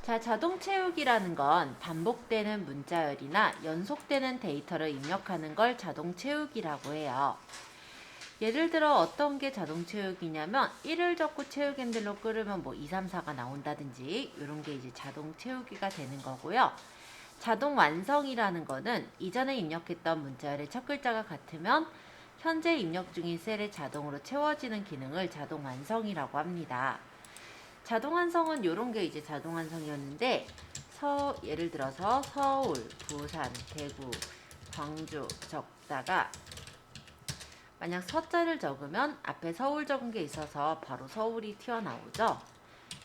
자, 자동 채우기라는 건 반복되는 문자열이나 연속되는 데이터를 입력하는 걸 자동 채우기라고 해요. 예를 들어 어떤 게 자동 채우기냐면 1을 적고 채우기 핸들로 끌으면 뭐 2, 3, 4가 나온다든지 이런 게 이제 자동 채우기가 되는 거고요. 자동 완성이라는 거는 이전에 입력했던 문자열의 첫 글자가 같으면 현재 입력 중인 셀에 자동으로 채워지는 기능을 자동 완성이라고 합니다. 자동 완성은 이런 게 이제 자동 완성이었는데 예를 들어서 서울, 부산, 대구, 광주 적다가 만약 서자를 적으면 앞에 서울 적은 게 있어서 바로 서울이 튀어나오죠.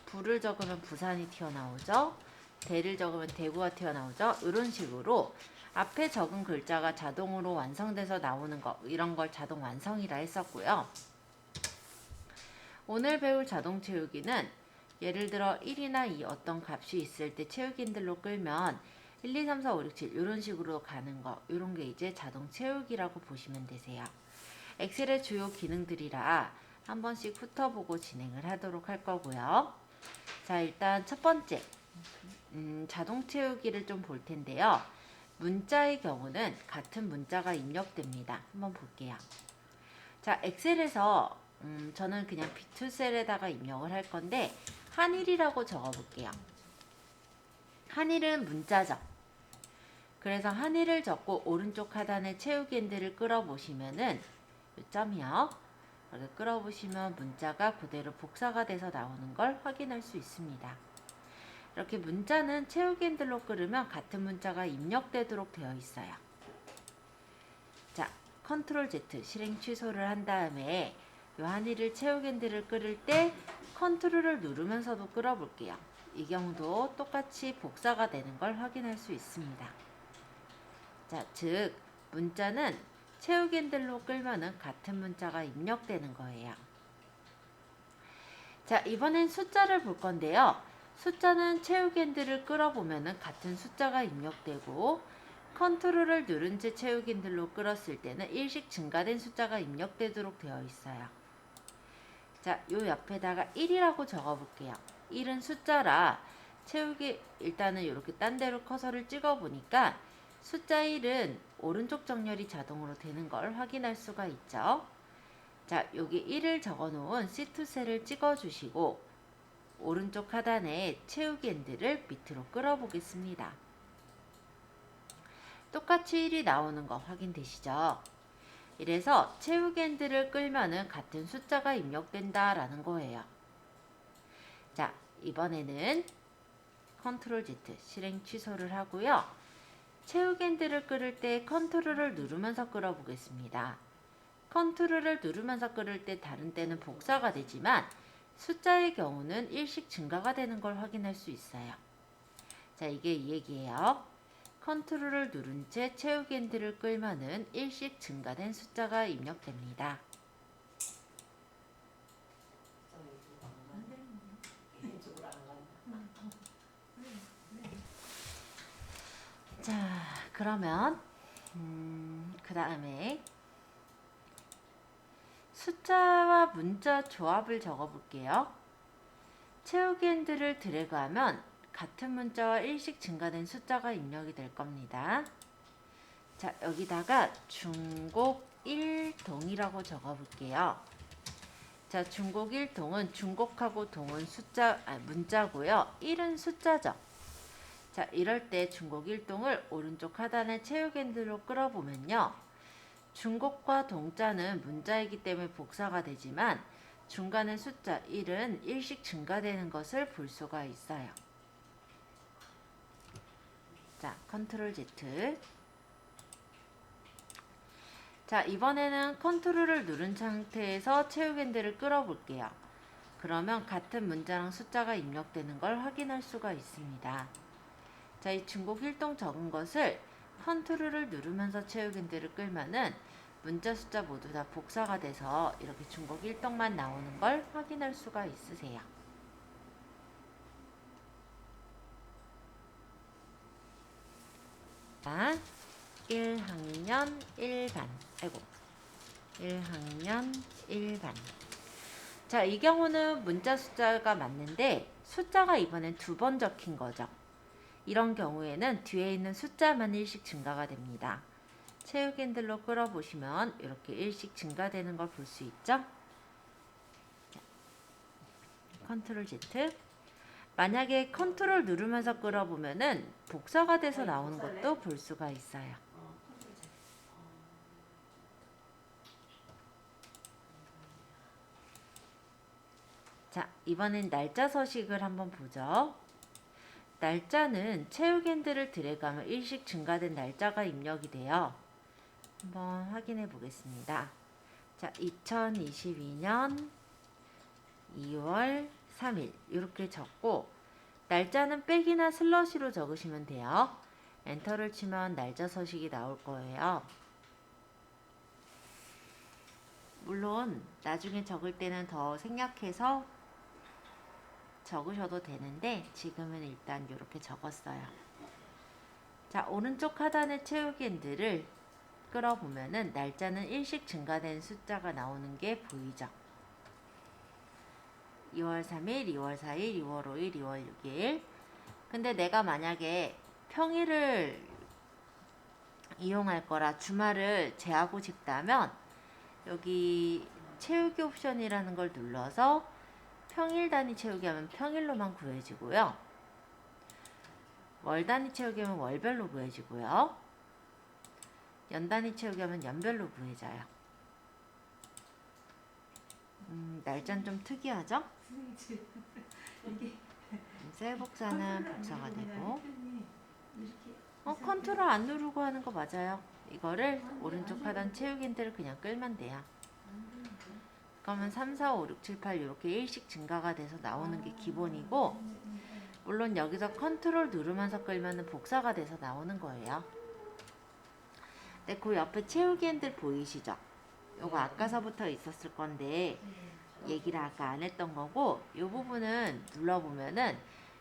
부를 적으면 부산이 튀어나오죠. 대를 적으면 대구가 튀어나오죠. 이런 식으로 앞에 적은 글자가 자동으로 완성돼서 나오는 거, 이런 걸 자동 완성이라 했었고요. 오늘 배울 자동 채우기는 예를 들어 1이나 2 어떤 값이 있을 때 채우기 핸들로 끌면 1, 2, 3, 4, 5, 6, 7 이런 식으로 가는 거, 이런 게 이제 자동 채우기라고 보시면 되세요. 엑셀의 주요 기능들이라 한 번씩 훑어보고 진행을 하도록 할 거고요. 자, 일단 첫 번째 자동 채우기를 좀 볼 텐데요. 문자의 경우는 같은 문자가 입력됩니다. 한번 볼게요. 자, 엑셀에서 저는 그냥 B2셀에다가 입력을 할 건데 한일이라고 적어볼게요. 한일은 문자죠. 그래서 한일을 적고 오른쪽 하단에 채우기 핸들을 끌어보시면은 이 점이요. 이렇게 끌어보시면 문자가 그대로 복사가 돼서 나오는 걸 확인할 수 있습니다. 이렇게 문자는 채우기 핸들로 끌으면 같은 문자가 입력되도록 되어 있어요. 자, 컨트롤 Z 실행 취소를 한 다음에 이 한일을 채우기 핸들을 끌을 때 컨트롤을 누르면서도 끌어볼게요. 이 경우도 똑같이 복사가 되는 걸 확인할 수 있습니다. 자, 즉 문자는 채우기 핸들로 끌면은 같은 문자가 입력되는 거예요. 자, 이번엔 숫자를 볼 건데요. 숫자는 채우기 핸들을 끌어보면은 같은 숫자가 입력되고 컨트롤을 누른 채 채우기 핸들로 끌었을 때는 일씩 증가된 숫자가 입력되도록 되어 있어요. 자, 요 옆에다가 1이라고 적어볼게요. 1은 숫자라 채우기 일단은 이렇게 딴 데로 커서를 찍어보니까 숫자 1은 오른쪽 정렬이 자동으로 되는 걸 확인할 수가 있죠. 자, 여기 1을 적어놓은 C2셀을 찍어주시고 오른쪽 하단에 채우기 핸들을 밑으로 끌어보겠습니다. 똑같이 1이 나오는 거 확인되시죠? 이래서 채우기 핸들을 끌면은 같은 숫자가 입력된다라는 거예요. 자, 이번에는 컨트롤 Z 실행 취소를 하고요. 채우기 핸들을 끌을 때 컨트롤을 누르면서 끌어보겠습니다. 컨트롤을 누르면서 끌을 때 다른 때는 복사가 되지만 숫자의 경우는 일씩 증가가 되는 걸 확인할 수 있어요. 자, 이게 이 얘기예요. 컨트롤을 누른 채 채우기 핸들을 끌면은 일씩 증가된 숫자가 입력됩니다. 자, 그러면 그 다음에 숫자와 문자 조합을 적어볼게요. 채우기 핸들을 드래그하면 같은 문자와 일씩 증가된 숫자가 입력이 될 겁니다. 자, 여기다가 중곡 1동이라고 적어볼게요. 자, 중곡 1동은 중곡하고 동은 문자고요. 1은 숫자죠. 자, 이럴 때 중곡 1동을 오른쪽 하단에 채우기 핸들로 끌어보면요. 중곡과 동자는 문자이기 때문에 복사가 되지만 중간의 숫자 1은 일씩 증가되는 것을 볼 수가 있어요. 자, 컨트롤 Z. 자, 이번에는 컨트롤을 누른 상태에서 채우기 핸들을 끌어볼게요. 그러면 같은 문자랑 숫자가 입력되는 걸 확인할 수가 있습니다. 자, 이 중곡 1동 적은 것을 컨트롤을 누르면서 채우기 핸들을 끌면은 문자 숫자 모두 다 복사가 돼서 이렇게 중곡 1동만 나오는 걸 확인할 수가 있으세요. 자, 1학년 1반. 1학년 1반. 자, 이 경우는 문자 숫자가 맞는데 숫자가 이번엔 2번 적힌 거죠. 이런 경우에는 뒤에 있는 숫자만 1씩 증가가 됩니다. 채우기 핸들로 끌어보시면 이렇게 1씩 증가되는 걸 볼 수 있죠. 컨트롤 Z. 만약에 컨트롤 누르면서 끌어보면은 복사가 돼서 나오는 것도 볼 수가 있어요. 자, 이번엔 날짜 서식을 한번 보죠. 날짜는 채우기 핸들을 드래그하면 1씩 증가된 날짜가 입력이 돼요. 한번 확인해 보겠습니다. 자, 2022년 2월 3일 이렇게 적고 날짜는 백이나 슬러시로 적으시면 돼요. 엔터를 치면 날짜 서식이 나올 거예요. 물론 나중에 적을 때는 더 생략해서 적으셔도 되는데 지금은 일단 이렇게 적었어요. 자, 오른쪽 하단의 채우기 핸들을 끌어보면은 날짜는 1씩 증가된 숫자가 나오는 게 보이죠. 2월 3일, 2월 4일, 2월 5일, 2월 6일. 근데 내가 만약에 평일을 이용할 거라 주말을 제하고 싶다면 여기 채우기 옵션이라는 걸 눌러서 평일 단위 채우기 하면 평일로만 구해지고요. 월 단위 채우기 하면 월별로 구해지고요. 연 단위 채우기 하면 연별로 구해져요. 날짜는 좀 특이하죠? 셀 복사는 복사가 되고 컨트롤 안 누르고 하는 거 맞아요. 이거를 오른쪽 하단 채우기 핸들을 그냥 끌면 돼요. 그러면 3, 4, 5, 6, 7, 8 이렇게 1씩 증가가 돼서 나오는 게 기본이고 물론 여기서 컨트롤 누르면서 끌면 복사가 돼서 나오는 거예요. 근데 그 옆에 채우기 핸들 보이시죠? 요거 아까서부터 있었을 건데 얘기를 아까 안 했던 거고 이 부분은 눌러보면은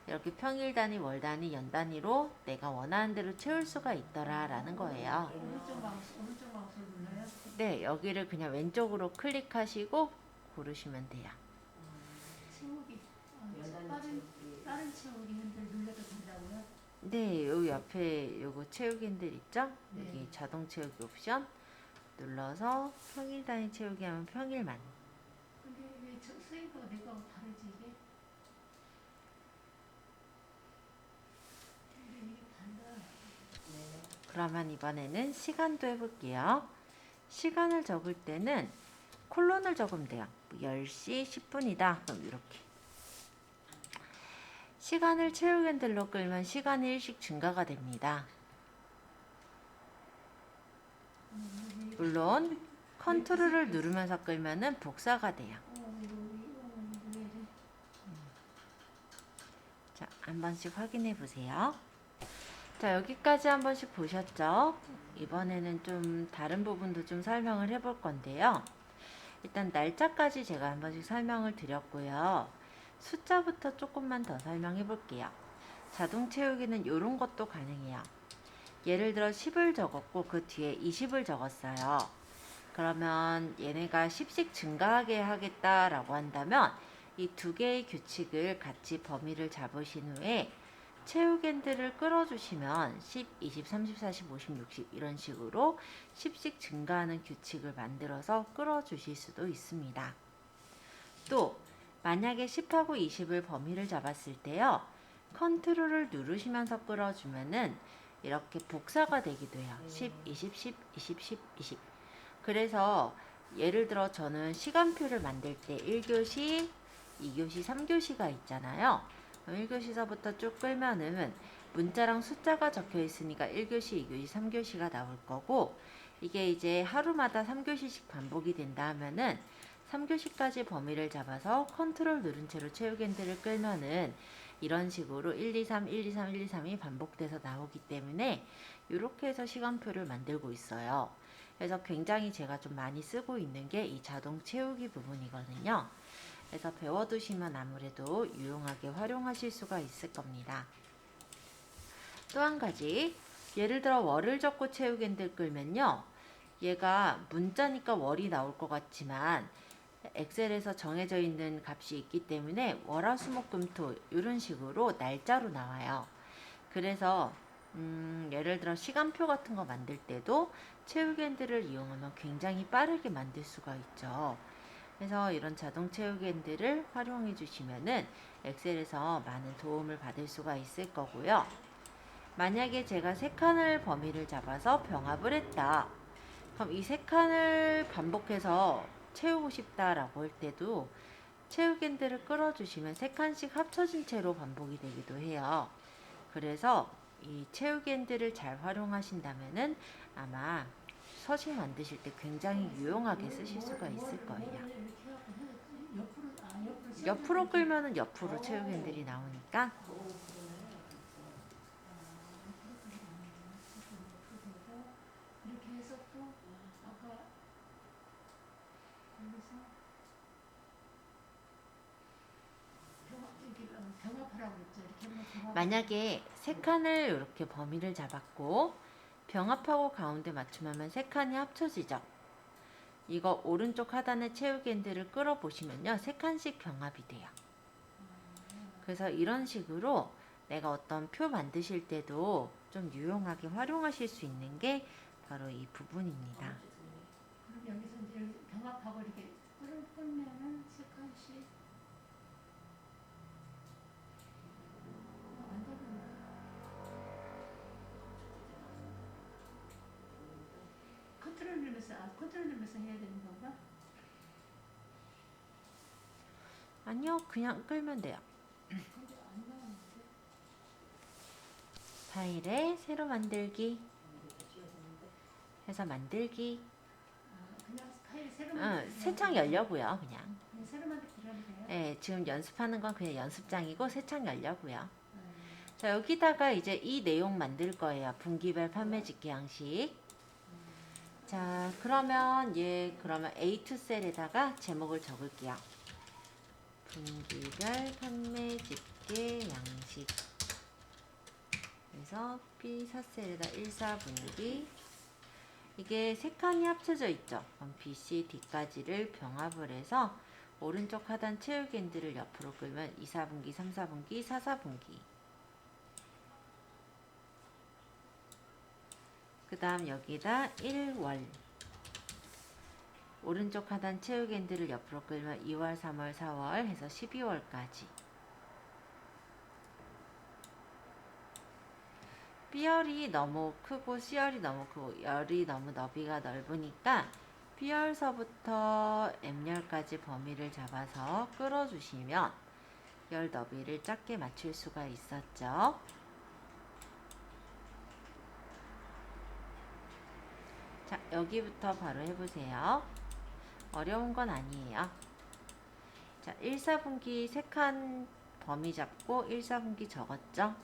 이렇게 평일 단위, 월 단위, 연 단위로 내가 원하는 대로 채울 수가 있더라 라는 거예요. 오른쪽 마우스 눌러요? 네, 여기를 그냥 왼쪽으로 클릭하시고 고르시면 돼요. 채우기 다른 채우기 핸들 눌러도 된다고요? 네, 요 옆에 요거 채우기 핸들 있죠? 네. 여기 자동 채우기 옵션 눌러서 평일 단위 채우기 하면 평일만. 근데 왜 쓰이가 내가 다르지 이게? 근데 이게 달라. 그러면 이번에는 시간도 해볼게요. 시간을 적을 때는 콜론을 적으면 돼요. 10시 10분이다. 그럼 이렇게. 시간을 채우기 핸들로 끌면 시간이 1씩 증가가 됩니다. 물론 컨트롤을 누르면서 끌면은 복사가 돼요. 자, 한 번씩 확인해 보세요. 자, 여기까지 한 번씩 보셨죠? 이번에는 좀 다른 부분도 좀 설명을 해볼 건데요. 일단 날짜까지 제가 한 번씩 설명을 드렸고요. 숫자부터 조금만 더 설명해 볼게요. 자동 채우기는 이런 것도 가능해요. 예를 들어 10을 적었고 그 뒤에 20을 적었어요. 그러면 얘네가 10씩 증가하게 하겠다라고 한다면 이 두 개의 규칙을 같이 범위를 잡으신 후에 채우기 핸들을 끌어주시면 10, 20, 30, 40, 50, 60 이런 식으로 10씩 증가하는 규칙을 만들어서 끌어주실 수도 있습니다. 또 만약에 10하고 20을 범위를 잡았을 때요. 컨트롤을 누르시면서 끌어주면은 이렇게 복사가 되기도 해요. 10, 20, 10, 20, 10, 20. 그래서 예를 들어 저는 시간표를 만들 때 1교시, 2교시, 3교시가 있잖아요. 1교시서부터 쭉 끌면은 문자랑 숫자가 적혀 있으니까 1교시, 2교시, 3교시가 나올 거고 이게 이제 하루마다 3교시씩 반복이 된다 하면은 3교시까지 범위를 잡아서 컨트롤 누른 채로 채우기 핸들을 끌면은 이런 식으로 1, 2, 3, 1, 2, 3, 1, 2, 3이 반복돼서 나오기 때문에 이렇게 해서 시간표를 만들고 있어요. 그래서 굉장히 제가 좀 많이 쓰고 있는 게 이 자동 채우기 부분이거든요. 그래서 배워두시면 아무래도 유용하게 활용하실 수가 있을 겁니다. 또 한 가지, 예를 들어 월을 적고 채우기 핸들 끌면요. 얘가 문자니까 월이 나올 것 같지만 엑셀에서 정해져 있는 값이 있기 때문에 월화수목금토 이런 식으로 날짜로 나와요. 그래서 예를 들어 시간표 같은 거 만들 때도 채우기핸들을 이용하면 굉장히 빠르게 만들 수가 있죠. 그래서 이런 자동 채우기핸들을 활용해 주시면은 엑셀에서 많은 도움을 받을 수가 있을 거고요. 만약에 제가 세 칸을 범위를 잡아서 병합을 했다. 그럼 이 세 칸을 반복해서 채우고 싶다라고 할 때도 채우기핸들을 끌어주시면 세 칸씩 합쳐진 채로 반복이 되기도 해요. 그래서 이 채우기핸들을 잘 활용하신다면은 아마 서식 만드실 때 굉장히 유용하게 쓰실 수가 있을 거예요. 이렇게 해갖고 해야지. 옆으로 옆으로 끌면은 옆으로 채우기핸들이 나오니까. 이렇게 해서 또 아까 여기서 병합하라고 했죠. 이렇게 하면 병합. 만약에 세 칸을 이렇게 범위를 잡았고 병합하고 가운데 맞춤하면 세 칸이 합쳐지죠. 이거 오른쪽 하단에 채우기핸들을 끌어보시면요. 세 칸씩 병합이 돼요. 그래서 이런 식으로 내가 어떤 표 만드실 때도 좀 유용하게 활용하실 수 있는 게 바로 이 부분입니다. 그럼 여기서 이제 여기 병합하고 이렇게 끌면은 세 칸씩 안 되는데. 컨트롤 누르면서 해야 되는 건가? 아니요, 그냥 끌면 돼요. 근데 안 나오는데. 파일에 새로 만들기 해서 만들기. 그냥 파일 새로 만들기. 새 창 열려고요, 그냥. 그냥 새로 만들기 하면 돼요? 네, 지금 연습하는 건 그냥 연습장이고 새 창 열려고요. 자, 여기다가 이제 이 내용 만들 거예요. 분기별 판매 집계 양식. 자, 그러면 그러면 A2 셀에다가 제목을 적을게요. 분기별 판매 집계 양식. 그래서 B4 셀에다 1, 4분기. 이게 세 칸이 합쳐져 있죠. 그럼 B, C, D까지를 병합을 해서 오른쪽 하단 채우기핸들을 옆으로 끌면 2, 4분기, 3, 4분기, 4, 4분기. 그 다음 여기다 1월. 오른쪽 하단 채우기핸들을 옆으로 끌면 2월, 3월, 4월 해서 12월까지. B열이 너무 크고 C열이 너무 크고 열이 너무 너비가 넓으니까 B열서부터 M열까지 범위를 잡아서 끌어주시면 열 너비를 작게 맞출 수가 있었죠. 자, 여기부터 바로 해보세요. 어려운 건 아니에요. 자, 1, 4분기 3칸 범위 잡고 1, 4분기 적었죠?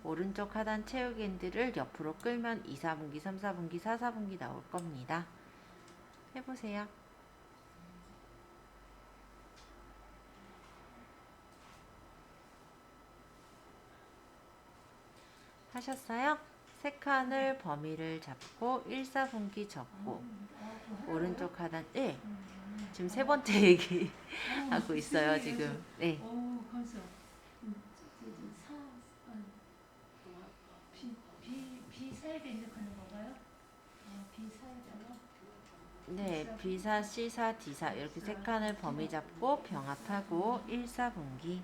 오른쪽 하단 채우기핸들을 옆으로 끌면 2, 4분기, 3, 4분기, 4, 4분기 나올 겁니다. 해보세요. 하셨어요? 세 칸을 범위를 잡고 1, 4분기 적고 오른쪽 하단 지금 세 번째 얘기 하고 있어요 지금. 네. 오, 벌써. B사에다 입력하는 건가요? B사에다가? 네, B사, C사, D사 이렇게 세 칸을 범위 잡고 병합하고 1, 4분기.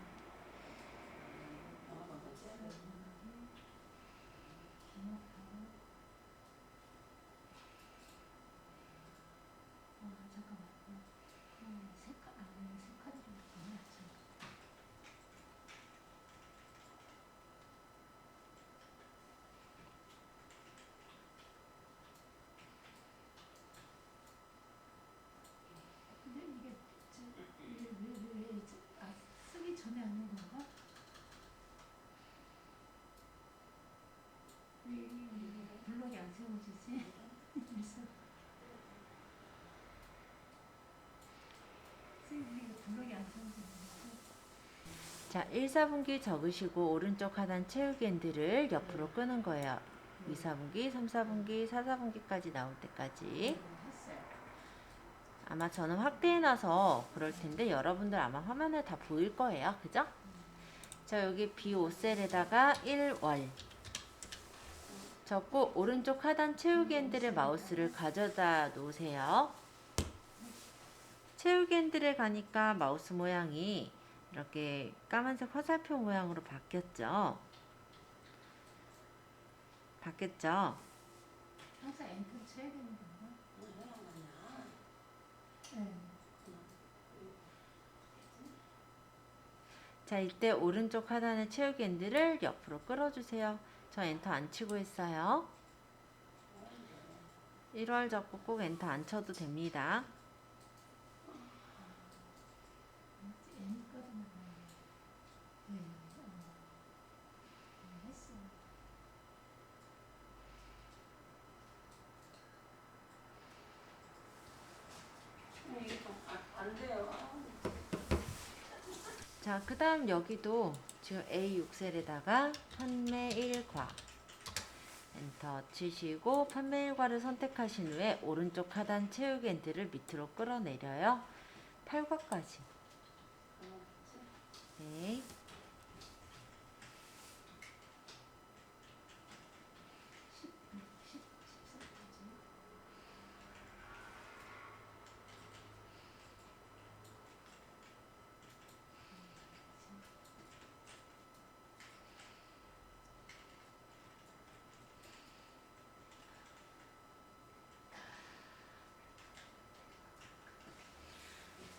잠깐만. 색깔이 좀 있구나. 근데 이게 쓰기 전에 하는 건가? 왜 블럭이 안 세워지지? 있어. 선생님, 이게 블럭이 안 세워지는 거죠? 자, 1, 4분기 적으시고 오른쪽 하단 채우기핸들을 옆으로 끄는 거예요. 2, 4분기, 3, 4분기, 4, 4분기까지 나올 때까지. 했어요. 아마 저는 확대해놔서 그럴 텐데 여러분들 아마 화면에 다 보일 거예요. 그죠? 자, 여기 B5셀에다가 1월 적고 오른쪽 하단 채우기 핸들의 마우스를 가져다 놓으세요. 채우기 핸들에 가니까 마우스 모양이 이렇게 까만색 화살표 모양으로 바뀌었죠. 바뀌었죠. 항상 엔터 쳐야 되는 건가? 네. 자, 이때 오른쪽 하단의 채우기 핸들을 옆으로 끌어주세요. 저 엔터 안 치고 했어요. 1월 잡고 꼭 엔터 안 쳐도 됩니다. N까지 나가요. 네. 했어. 안 돼요. 자, 그 다음 여기도 지금 A6셀에다가 판매 1과 엔터 치시고 판매 1과를 선택하신 후에 오른쪽 하단 채우기 핸들을 밑으로 끌어내려요. 8과까지. 네.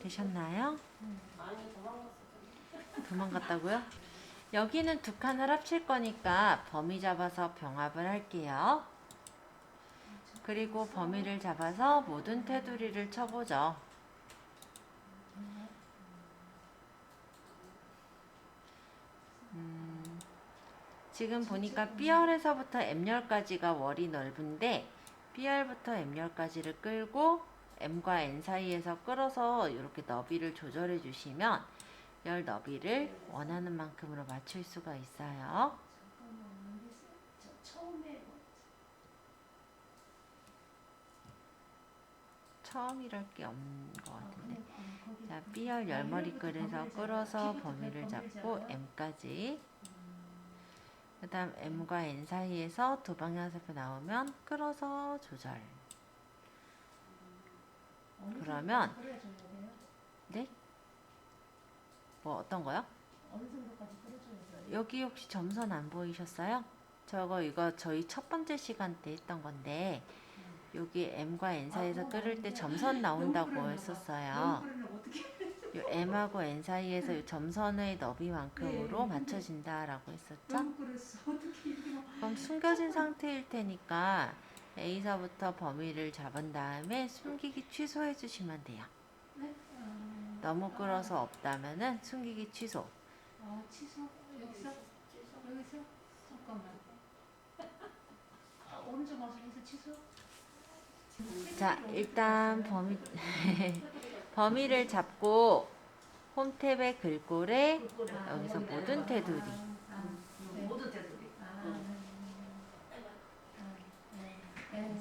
되셨나요? 많이 도망갔어. 도망갔다고요? 여기는 두 칸을 합칠 거니까 범위 잡아서 병합을 할게요. 그리고 범위를 잡아서 모든 테두리를 쳐보죠. 지금 보니까 B열에서부터 M열까지가 월이 넓은데 B열부터 M열까지를 끌고 M과 N 사이에서 끌어서 이렇게 너비를 조절해 주시면 열 너비를 원하는 만큼으로 맞출 수가 있어요. 잠깐만, 여기 처음에 처음이랄 게 없는 것 같은데. 거기 자, B열 열머리 끌에서 끌어서 범위를 잡고 M까지. 그 다음 M과 N 사이에서 두 방향사표 나오면 끌어서 조절. 그러면 끌어줘야 돼요? 네? 뭐 어떤 거요? 어느 정도까지 끌어줘야 돼요? 여기 혹시 점선 안 보이셨어요? 이거 저희 첫 번째 시간 때 했던 건데 여기 M과 N 사이에서 끌을 때 점선 나온다고 했었어요. 요 M하고 N 사이에서 이 점선의 너비만큼으로 맞춰진다라고 했었죠? 너무 끌었어. 어떻게 이렇게 막. 그럼 숨겨진 상태일 테니까 A서부터 범위를 잡은 다음에 숨기기 취소해 주시면 돼요. 네? 너무 끌어서 없다면은 숨기기 취소. 취소? 여기서? 잠깐만. 오른쪽 마우스에서 취소? 자, 일단 범위를 잡고 홈탭의 글꼴에 여기서 모든 테두리 모든 테두리.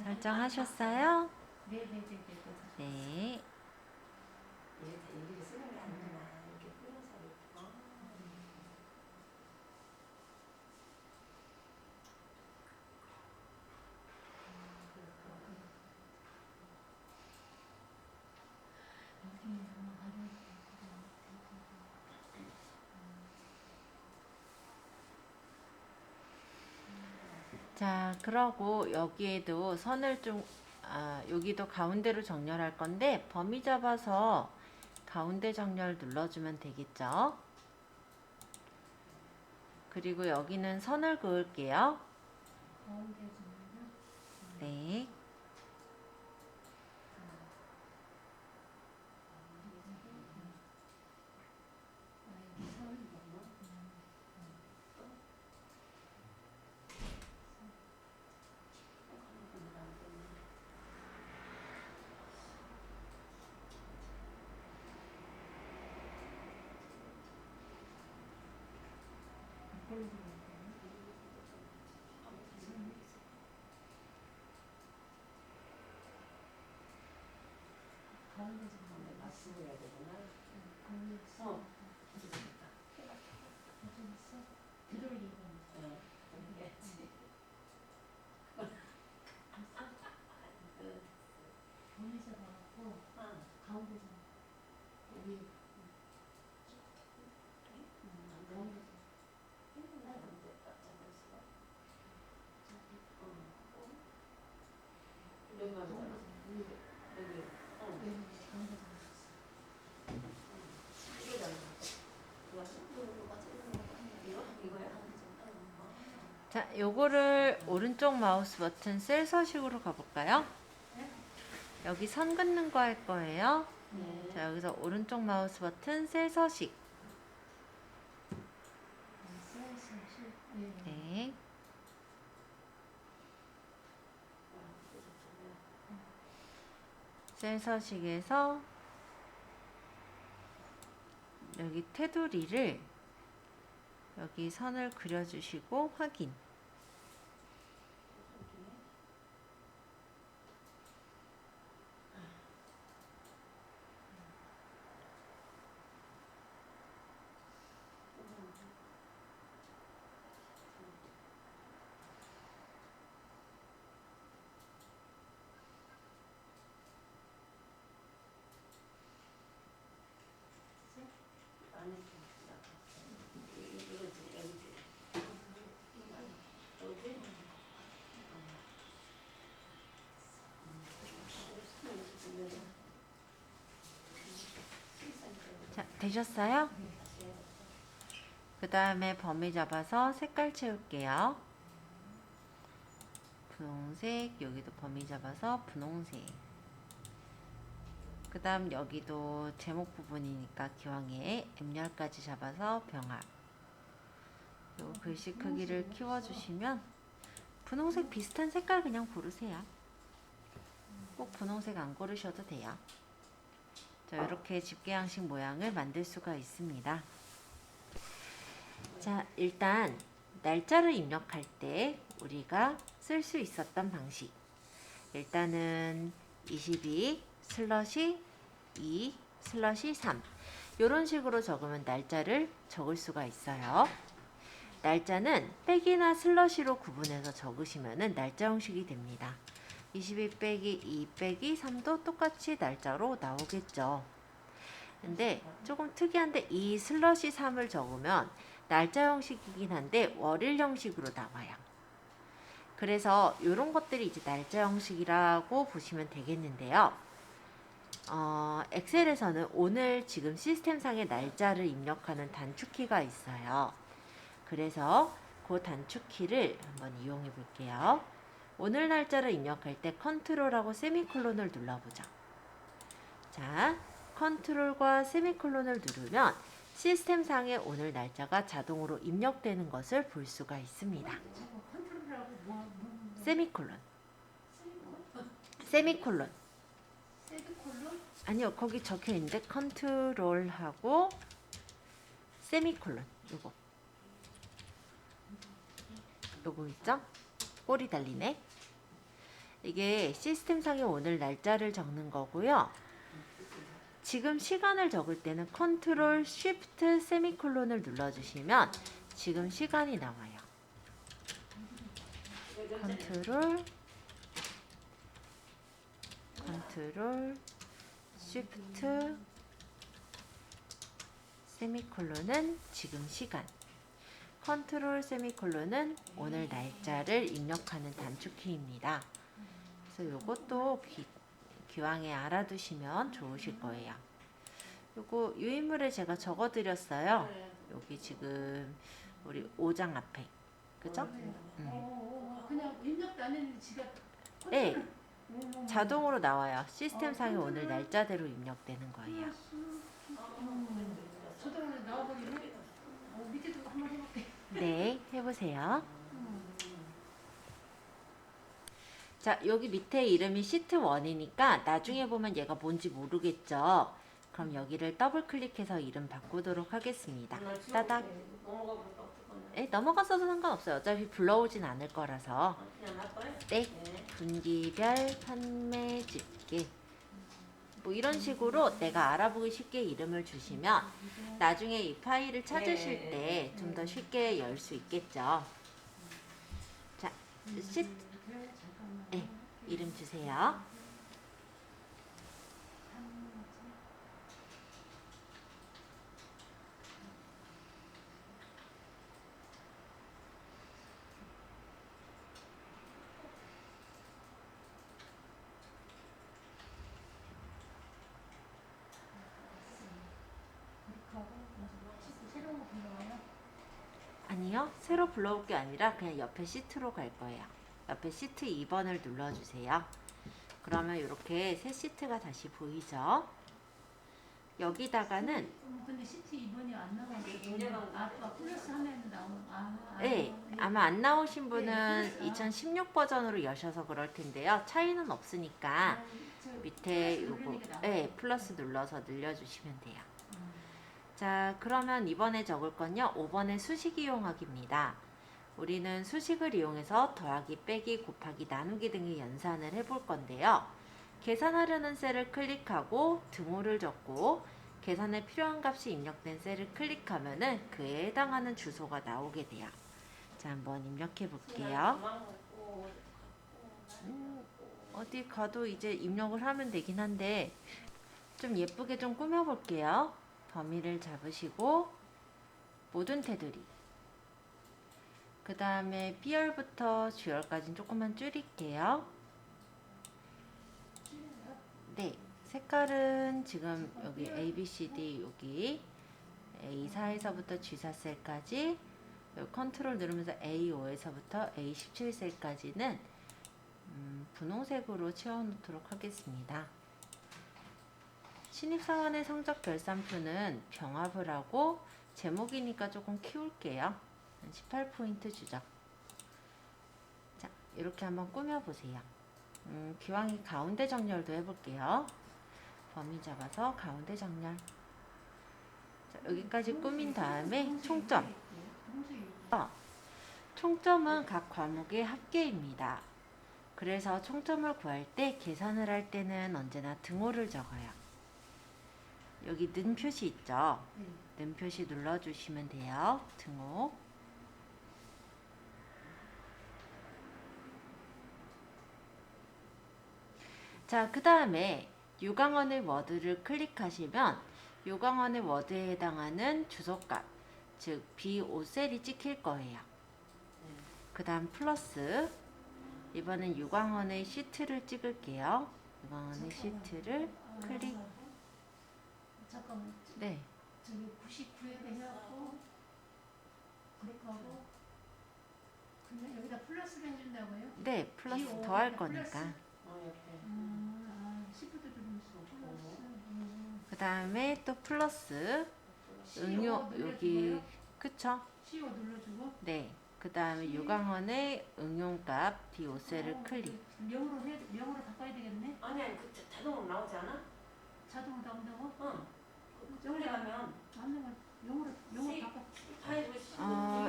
설정하셨어요? 네네네네. 네. 이렇게 쓰는 게 아니구나. 이렇게 끌어서. 자, 그러고 여기에도 선을 여기도 가운데로 정렬할 건데 범위 잡아서 가운데 정렬 눌러주면 되겠죠? 그리고 여기는 선을 그을게요. 가운데 중간에 네. 자, 요거를 오른쪽 마우스 버튼 셀 서식으로 가볼까요? 네? 여기 선 긋는 거 할 거예요. 네. 자, 여기서 오른쪽 마우스 버튼 셀 서식. 예. 네. 셀 서식에서 여기 테두리를 여기 선을 그려주시고 확인. 아니, 이거지, 여기지. 여기? 자, 되셨어요? 그 다음에 범위 잡아서 색깔 채울게요. 분홍색, 여기도 범위 잡아서 분홍색. 그 다음 여기도 제목 부분이니까 기왕에 M열까지 잡아서 병합. 요 글씨 크기를 키워주시면 분홍색 비슷한 색깔 그냥 고르세요. 꼭 분홍색 안 고르셔도 돼요. 자, 이렇게 집게 양식 모양을 만들 수가 있습니다. 자, 일단 날짜를 입력할 때 우리가 쓸 수 있었던 방식. 일단은 22/2/3 이런 식으로 적으면 날짜를 적을 수가 있어요. 날짜는 빼기나 슬러시로 구분해서 적으시면 날짜 형식이 됩니다. 22 빼기 2 빼기 3도 똑같이 날짜로 나오겠죠. 근데 조금 특이한데 이 슬러시 3을 적으면 날짜 형식이긴 한데 월일 형식으로 나와요. 그래서 이런 것들이 이제 날짜 형식이라고 보시면 되겠는데요. 엑셀에서는 오늘 지금 시스템상의 날짜를 입력하는 단축키가 있어요. 그래서 그 단축키를 한번 이용해 볼게요. 오늘 날짜를 입력할 때 컨트롤하고 세미콜론을 눌러보죠. 자, 컨트롤과 세미콜론을 누르면 시스템상의 오늘 날짜가 자동으로 입력되는 것을 볼 수가 있습니다. 저거 컨트롤하고 뭐 세미콜론. 세미콜론. 세미콜론? 아니요, 거기 적혀 있는데 컨트롤하고 세미콜론. 요거 있죠? 꼬리 달리네. 이게 시스템상의 오늘 날짜를 적는 거고요. 지금 시간을 적을 때는 컨트롤 쉬프트 세미콜론을 눌러주시면 지금 시간이 나와요. 컨트롤 쉬프트 세미콜론은 지금 시간, 컨트롤 세미콜론은 오늘 날짜를 입력하는 단축키입니다. 그래서 이것도 기왕에 알아두시면 좋으실 거예요. 요거 유인물에 제가 적어드렸어요. 여기 지금 우리 5장 앞에, 그죠? 그냥 입력도 안 했는데 지가 네, 자동으로 나와요. 시스템상에 오늘 날짜대로 입력되는 거예요. 저도 나와버리네. 밑에도 한번 해볼게. 네, 해보세요. 자, 여기 밑에 이름이 시트 1이니까 나중에 보면 얘가 뭔지 모르겠죠? 그럼 여기를 더블 클릭해서 이름 바꾸도록 하겠습니다. 따닥. 네, 넘어갔어도 상관없어요. 어차피 불러오진 않을 거라서. 그냥 놔둬요? 네, 분기별 판매 집계. 뭐 이런 식으로 내가 알아보기 쉽게 이름을 주시면 나중에 이 파일을 찾으실 때 좀 더 쉽게 열 수 있겠죠. 자, 시트. 네, 이름 주세요. 새로운 거 불러와요? 아니요. 거거든요. 새로 불러올 게 아니라 그냥 옆에 시트로 갈 거예요. 옆에 시트 2번을 눌러주세요. 그러면 이렇게 새 시트가 다시 보이죠? 여기다가는 근데 시트 2번이 안 나가고 인제방 플러스 하면 나오는 네, 아마 안 나오신 분은 2016 버전으로 여셔서 그럴 텐데요. 차이는 없으니까 밑에 요거 플러스 눌러서 늘려주시면 돼요. 자, 그러면 이번에 적을 건요. 5번의 수식 이용하기입니다. 우리는 수식을 이용해서 더하기, 빼기, 곱하기, 나누기 등의 연산을 해볼 건데요. 계산하려는 셀을 클릭하고 등호를 적고 계산에 필요한 값이 입력된 셀을 클릭하면은 그에 해당하는 주소가 나오게 돼요. 자, 한번 입력해 볼게요. 어디 가도 이제 입력을 하면 되긴 한데 좀 예쁘게 좀 꾸며 볼게요. 범위를 잡으시고 모든 테두리, 그 다음에 B열부터 G열까지는 조금만 줄일게요. 네, 색깔은 지금 여기 A, B, C, D 여기 A4에서부터 G4 셀까지, 컨트롤 누르면서 A5에서부터 A17 셀까지는 분홍색으로 채워놓도록 하겠습니다. 신입사원의 성적 결산표는 병합을 하고 제목이니까 조금 키울게요. 18포인트 주죠. 자, 이렇게 한번 꾸며보세요. 기왕이 가운데 정렬도 해볼게요. 범위 잡아서 가운데 정렬. 자, 여기까지 꾸민 다음에 총점. 총점은 각 과목의 합계입니다. 그래서 총점을 구할 때 계산을 할 때는 언제나 등호를 적어요. 여기 는 표시 있죠? 는 표시 눌러주시면 돼요. 등호. 자, 그 다음에 유광원의 워드를 클릭하시면 유광원의 워드에 해당하는 주소값, 즉 B5셀이 찍힐 거예요. 그 다음 플러스, 이번엔 유광원의 시트를 찍을게요. 유광원의 시트를 클릭. 잠깐만. 네. 저기 99에 해갖고 클릭하고 그냥 여기다 플러스를 해준다고요? 네, 플러스 B5 더 할 에다 거니까. 플러스? 옆에. 시프트 누르면서 플러스. 그 다음에 또 플러스, CO 응용, 여기, 눌러주고요? 그쵸? CO 눌러주고. 네. 그 다음에 유광원의 응용값 D5셀을 클릭. 명으로 바꿔야 되겠네? 아니 그 자동으로 나오지 않아? 자동으로 나온다고? 응. 저기 가면 맞는 영어로 바꿔. 파일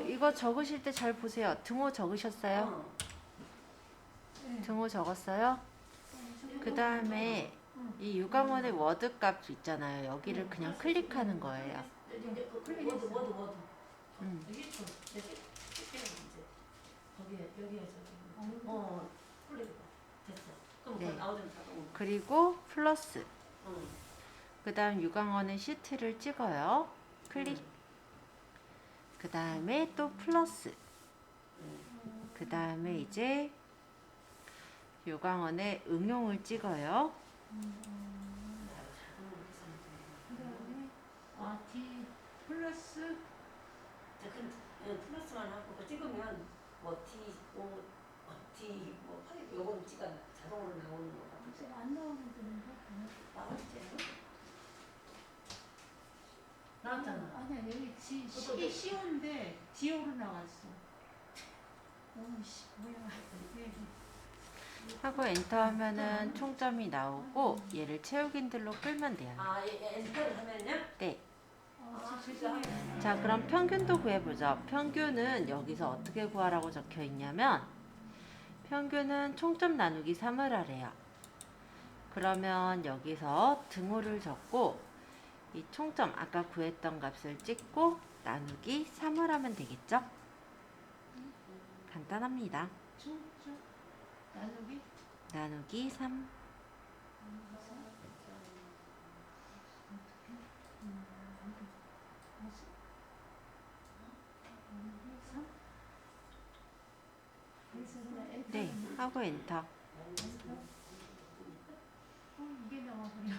이거 적으실 때 잘 보세요. 등호 적으셨어요? 네. 등호 적었어요? 그 다음에 이 유광원의 워드 값 있잖아요. 여기를 그냥 클릭하는 거예요. 워드. 음. 여기 있어. 거기에 여기에 저기. 클릭. 됐어. 그럼 네. 그거 나오잖아 자동으로. 그리고 플러스. 응. 그 다음 유광원의 시트를 찍어요. 클릭. 그 다음에 또 플러스. 그 다음에 이제 유광원의 응용을 찍어요. 그다음에 D 플러스 플러스만 하고 그거 찍으면 뭐 D D 뭐 파일 요거는 찍어 자동으로 나오는 거 같은데. 안 나오는데 나왔지? 나왔잖아. 아니야 여기 C인데 D오로 나왔어. 뭐야 이게. 하고 엔터 하면은 총점이 나오고 얘를 채우긴들로 끌면 돼요. 엔터를 하면요? 네. 죄송해요. 자, 그럼 평균도 구해보죠. 평균은 여기서 어떻게 구하라고 적혀 있냐면 평균은 총점 나누기 3을 하래요. 그러면 여기서 등호를 적고 이 총점 아까 구했던 값을 찍고 나누기 3을 하면 되겠죠? 간단합니다. 나누기 3. 네, 하고 엔터. 이게 나와버려.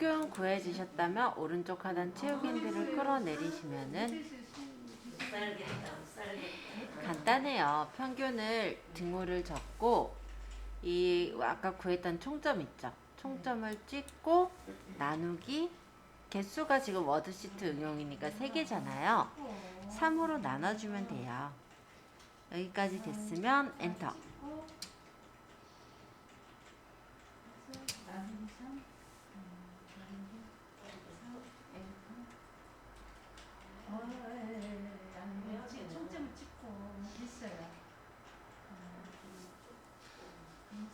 평균 구해지셨다면 오른쪽 하단 채우기들을 끌어내리시면은 간단해요. 평균을 등호를 적고 이 아까 구했던 총점 있죠? 총점을 찍고 나누기 개수가 지금 워드시트 응용이니까 3개잖아요. 3으로 나눠주면 돼요. 여기까지 됐으면 엔터. 총점을 찍고 했어요.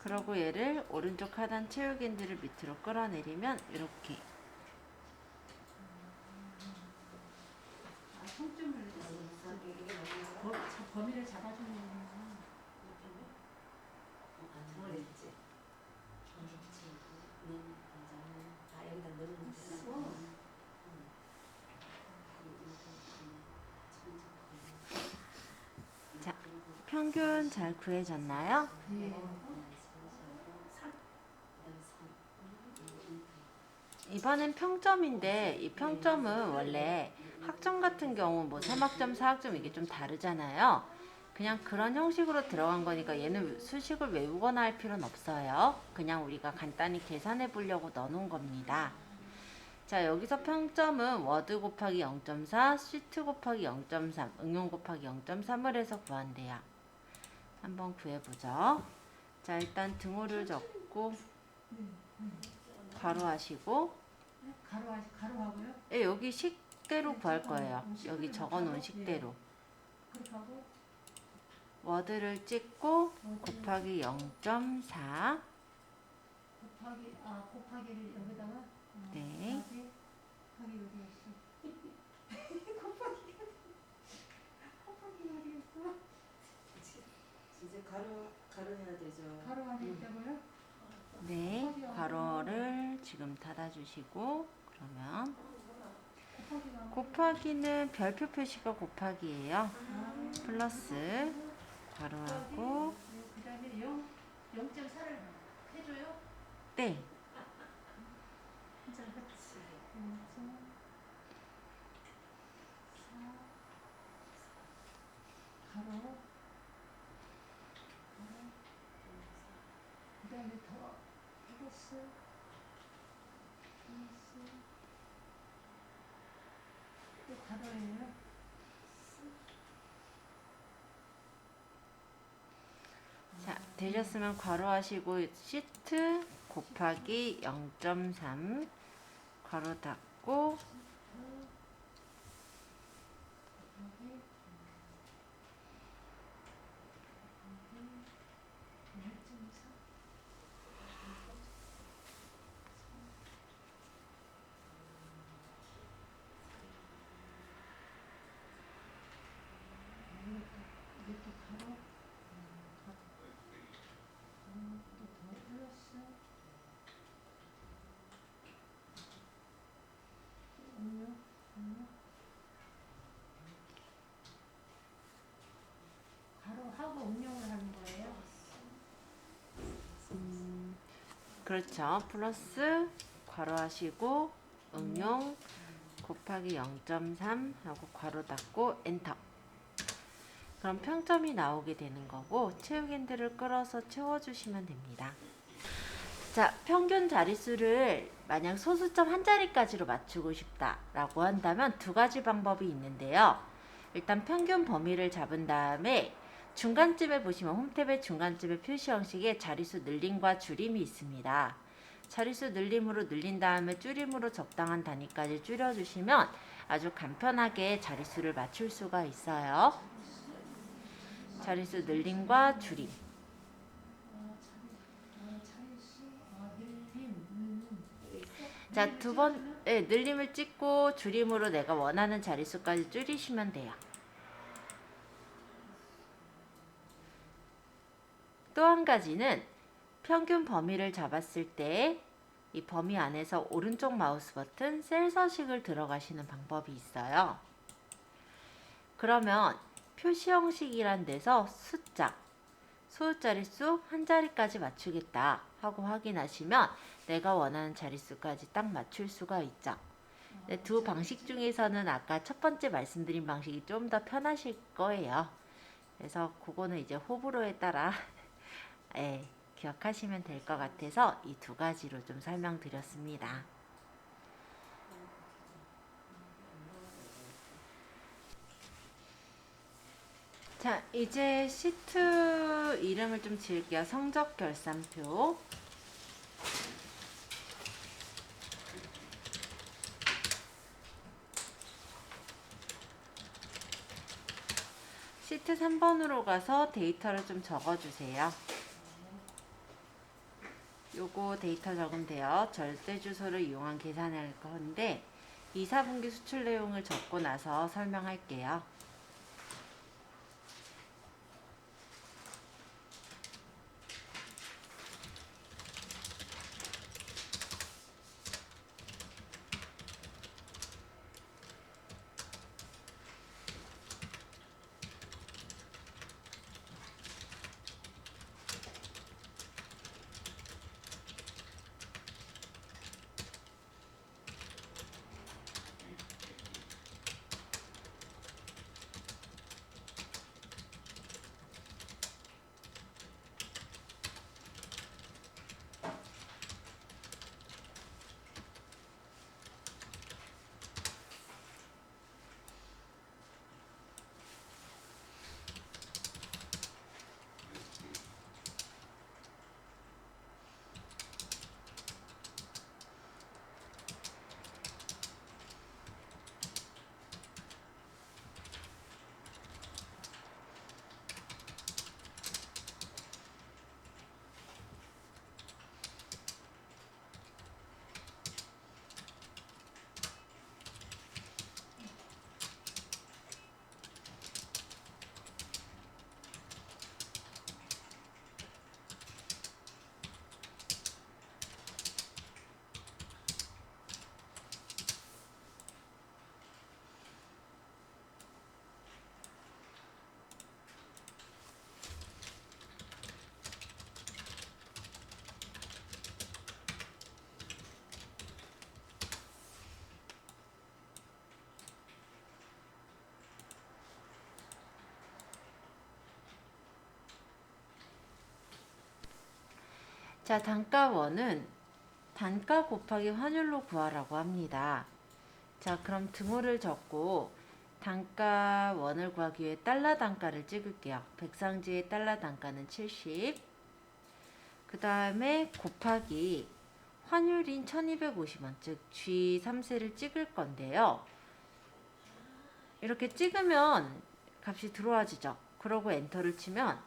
그러고 얘를 오른쪽 하단 채우기들을 밑으로 끌어내리면 이렇게 총점을 범위를 잡아주는 거구나. 저랬지. 여기다 넣는 자, 평균 잘 구해졌나요? 이번엔 평점인데 이 평점은 원래 학점 같은 경우 뭐 3학점, 4학점 이게 좀 다르잖아요. 그냥 그런 형식으로 들어간 거니까 얘는 수식을 외우거나 할 필요는 없어요. 그냥 우리가 간단히 계산해 보려고 넣어놓은 겁니다. 자, 여기서 평점은 워드 곱하기 0.4, 시트 곱하기 0.3, 응용 곱하기 0.3을 해서 구한대요. 한번 구해보죠. 자, 일단 등호를 적고 괄호하시고 가로하고요. 예, 여기 식대로 구할 거예요. 여기 적어놓은 식대로. 그렇게 하고 워드를 찍고 곱하기 0.4 곱하기를 여기다가 네. 곱하기 여기였어. 곱하기 여기였어. 이제 가로해야 되죠. 가로 안에 있다고요? 네, 괄호를 지금 닫아주시고 그러면 곱하기는 별표 표시가 곱하기예요. 플러스 괄호하고 그 다음에 0.4를 해줘요? 네, 가로 그 다음에 더 플러스 또 가로예요. 자, 되셨으면 괄호하시고 시트 곱하기 0.3 괄호 닫고 이것도 가로 또더 플러스 음료 가로하고 음용을 하는 거예요? 그렇죠. 플러스 괄호하시고 응용 곱하기 0.3 하고 괄호 닫고 엔터. 그럼 평점이 나오게 되는 거고 채우기들을 끌어서 채워주시면 됩니다. 자, 평균 자릿수를 만약 소수점 한 자리까지로 맞추고 싶다라고 한다면 2가지 방법이 있는데요. 일단 평균 범위를 잡은 다음에 중간쯤에 보시면 홈탭의 중간쯤에 표시 형식에 자릿수 늘림과 줄임이 있습니다. 자릿수 늘림으로 늘린 다음에 줄임으로 적당한 단위까지 줄여주시면 아주 간편하게 자릿수를 맞출 수가 있어요. 자릿수 늘림과 줄임. 자, 늘림을 찍고 줄임으로 내가 원하는 자릿수까지 줄이시면 돼요. 또 한 가지는 평균 범위를 잡았을 때 이 범위 안에서 오른쪽 마우스 버튼 셀 서식을 들어가시는 방법이 있어요. 그러면 표시 형식이란 데서 숫자, 소수자릿수 한 자리까지 맞추겠다 하고 확인하시면 내가 원하는 자릿수까지 딱 맞출 수가 있죠. 네, 두 방식 중에서는 아까 첫 번째 말씀드린 방식이 좀 더 편하실 거예요. 그래서 그거는 이제 호불호에 따라 예, 기억하시면 될 것 같아서 이 두 가지로 좀 설명드렸습니다. 자, 이제 시트 이름을 좀 지을게요. 성적 결산표. 시트 3번으로 가서 데이터를 좀 적어주세요. 요거 데이터 적으면 돼요. 절대 주소를 이용한 계산할 건데 2, 4분기 수출 내용을 적고 나서 설명할게요. 자, 단가원은 단가 곱하기 환율로 구하라고 합니다. 자, 그럼 등호를 적고 단가원을 구하기 위해 달러 단가를 찍을게요. 백상지의 달러 단가는 70. 그 다음에 곱하기 환율인 1250원, 즉 G3세를 찍을 건데요. 이렇게 찍으면 값이 들어와지죠. 그러고 엔터를 치면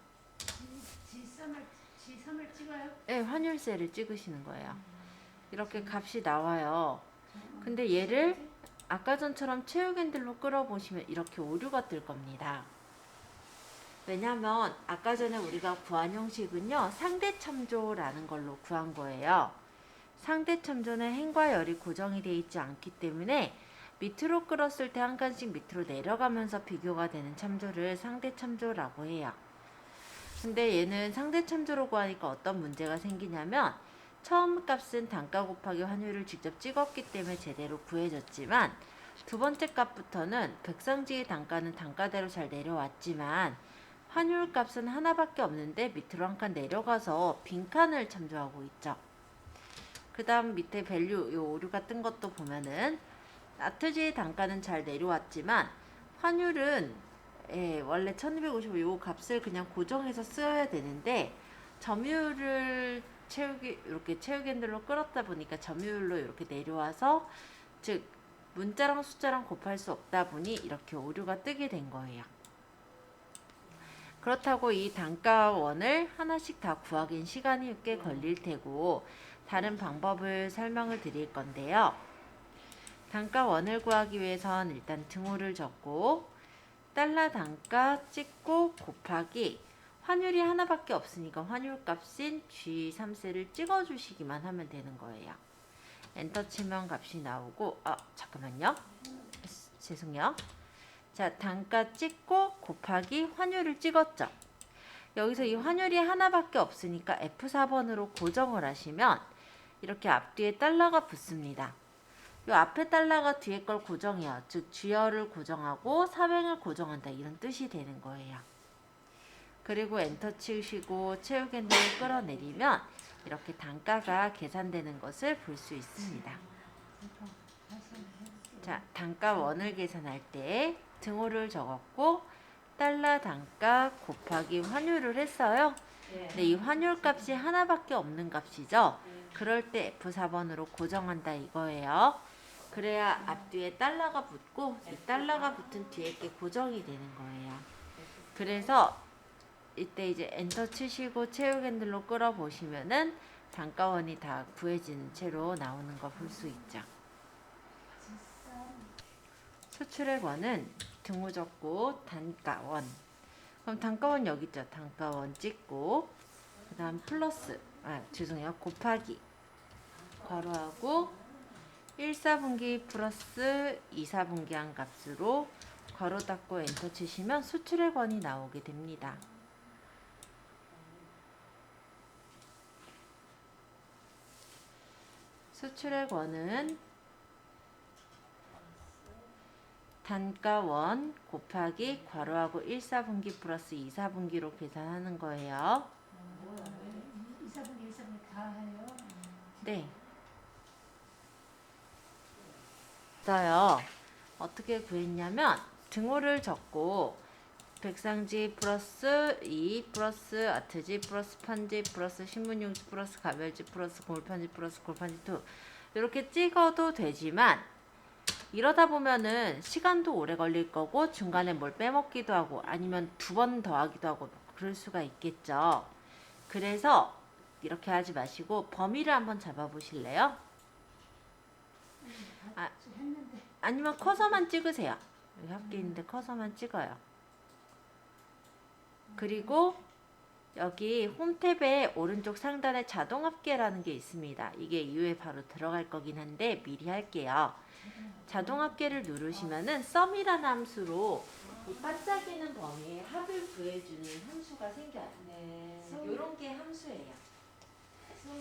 G3을 찍어요? 네, 환율세를 찍으시는 거예요. 이렇게 값이 나와요. 근데 얘를 아까 전처럼 체육 핸들로 끌어보시면 이렇게 오류가 뜰 겁니다. 왜냐면 아까 전에 우리가 구한 형식은요, 상대참조라는 걸로 구한 거예요. 상대참조는 행과 열이 고정이 되어 있지 않기 때문에 밑으로 끌었을 때 한 칸씩 밑으로 내려가면서 비교가 되는 참조를 상대참조라고 해요. 근데 얘는 상대참조로 구하니까 어떤 문제가 생기냐면 처음 값은 단가 곱하기 환율을 직접 찍었기 때문에 제대로 구해졌지만 두 번째 값부터는 백상지의 단가는 단가대로 잘 내려왔지만 환율 값은 하나밖에 없는데 밑으로 한 칸 내려가서 빈칸을 참조하고 있죠. 그 다음 밑에 밸류 요 오류가 뜬 것도 보면은 나트지의 단가는 잘 내려왔지만 환율은 원래 1255 요 값을 그냥 고정해서 쓰여야 되는데 점유율을 이렇게 체육 핸들로 끌었다 보니까 점유율로 이렇게 내려와서 즉 문자랑 숫자랑 곱할 수 없다 보니 이렇게 오류가 뜨게 된 거예요. 그렇다고 이 단가원을 하나씩 다 구하기엔 시간이 꽤 걸릴 테고 다른 방법을 설명을 드릴 건데요. 단가원을 구하기 위해선 일단 등호를 적고 달러 단가 찍고 곱하기 환율이 하나밖에 없으니까 환율값인 G3세를 찍어주시기만 하면 되는 거예요. 엔터 치면 값이 나오고 잠깐만요. 죄송해요. 자, 단가 찍고 곱하기 환율을 찍었죠. 여기서 이 환율이 하나밖에 없으니까 F4번으로 고정을 하시면 이렇게 앞뒤에 달러가 붙습니다. 이 앞에 달러가 뒤에 걸 고정해요. 즉 주어를 고정하고 사행을 고정한다 이런 뜻이 되는 거예요. 그리고 엔터 치우시고 채우기 핸들을 끌어내리면 이렇게 단가가 계산되는 것을 볼 수 있습니다. 자, 단가 원을 계산할 때 등호를 적었고 달러 단가 곱하기 환율을 했어요. 근데 이 환율 값이 하나밖에 없는 값이죠. 그럴 때 F4번으로 고정한다 이거예요. 그래야 앞뒤에 달러가 붙고 이 달러가 붙은 뒤에 게 고정이 되는 거예요. 그래서 이때 이제 엔터 치시고 채우기 핸들로 끌어보시면은 단가원이 다 구해지는 채로 나오는 거 볼 수 있죠. 수출액 원은 등호 적고 단가원. 그럼 단가원 여기 있죠. 단가원 찍고 그 다음 플러스 죄송해요. 곱하기 괄호하고 1, 4분기 플러스 2, 4분기 한 값으로 괄호 닫고 엔터 치시면 수출액 원이 나오게 됩니다. 수출액 원은 단가원 곱하기 괄호하고 1, 4분기 플러스 2, 4분기로 계산하는 거예요. 2사분기 1사분기 다 해요. 네. 있어요. 어떻게 구했냐면 등호를 적고 백상지 플러스 2 플러스 아트지 플러스 판지 플러스 신문용지 플러스 가별지 플러스 골판지 플러스 골판지 2 이렇게 찍어도 되지만 이러다 보면은 시간도 오래 걸릴 거고 중간에 뭘 빼먹기도 하고 아니면 2번 더하기도 하고 그럴 수가 있겠죠. 그래서 이렇게 하지 마시고 범위를 한번 잡아 보실래요? 했는데 아니면 커서만 찍으세요. 여기 합계 있는데 커서만 찍어요. 그리고 여기 홈탭에 오른쪽 상단에 자동 합계라는 게 있습니다. 이게 이후에 바로 들어갈 거긴 한데 미리 할게요. 자동 합계를 누르시면은 썸이라는 함수로 이 반짝이는 범위에 합을 구해주는 함수가 생겨요. 이런 게 함수예요.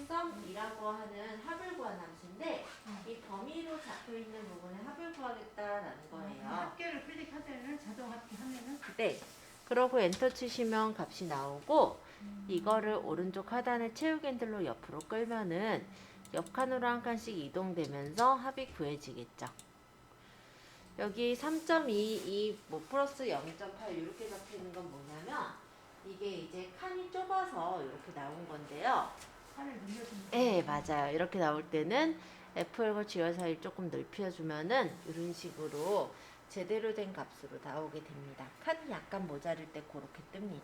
썸이라고 하는 합을 구하는 함수인데 이 범위로 잡혀있는 부분에 합을 구하겠다라는 거예요. 합계를 클릭하면은 자동 합계하면은 네. 그러고 엔터 치시면 값이 나오고 이거를 오른쪽 하단에 채우기 핸들로 옆으로 끌면은 옆 칸으로 한 칸씩 이동되면서 합이 구해지겠죠. 여기 3.22 뭐 플러스 0.8 이렇게 적혀 있는 건 뭐냐면 이게 이제 칸이 좁아서 이렇게 나온 건데요. 판을 늘려주는 네, 맞아요. 이렇게 나올 때는 F1과 G1 사이를 조금 넓혀주면은 이런 식으로 제대로 된 값으로 나오게 됩니다. 칸이 약간 모자랄 때 그렇게 뜹니다.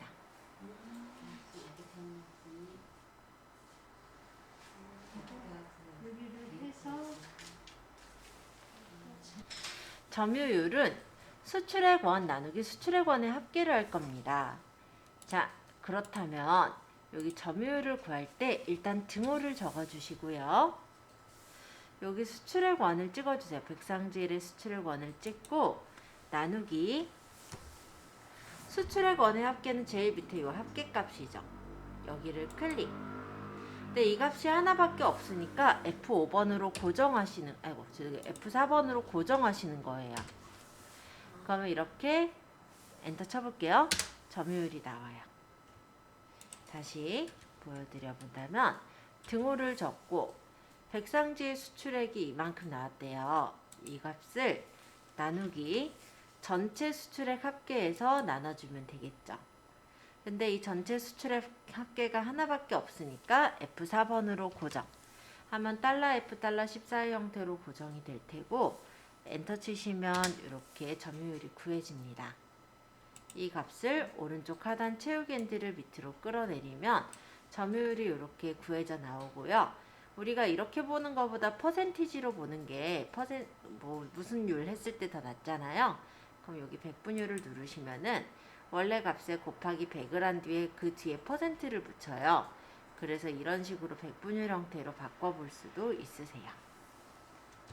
여기를 해서 점유율은 수출액 원 나누기 수출액 원의 합계를 할 겁니다. 자, 그렇다면 여기 점유율을 구할 때 일단 등호를 적어주시고요. 여기 수출액 원을 찍어주세요. 백상지일의 수출액 원을 찍고 나누기 수출액 원의 합계는 제일 밑에 이 합계값이죠. 여기를 클릭. 근데 이 값이 하나밖에 없으니까 F5번으로 고정하시는 F4번으로 고정하시는 거예요. 그러면 이렇게 엔터 쳐볼게요. 점유율이 나와요. 다시 보여드려 본다면 등호를 적고 백상지의 수출액이 이만큼 나왔대요. 이 값을 나누기 전체 수출액 합계에서 나눠주면 되겠죠. 근데 이 전체 수출액 합계가 하나밖에 없으니까 F4번으로 고정 하면 달러 F 달러 14의 형태로 고정이 될 테고 엔터 치시면 이렇게 점유율이 구해집니다. 이 값을 오른쪽 하단 채우기 핸들을 밑으로 끌어내리면 점유율이 이렇게 구해져 나오고요. 우리가 이렇게 보는 것보다 퍼센티지로 보는 게 무슨 율 했을 때 더 낫잖아요. 그럼 여기 백분율을 누르시면은 원래 값에 곱하기 100을 한 뒤에 그 뒤에 퍼센트를 붙여요. 그래서 이런 식으로 백분율 형태로 바꿔볼 수도 있으세요.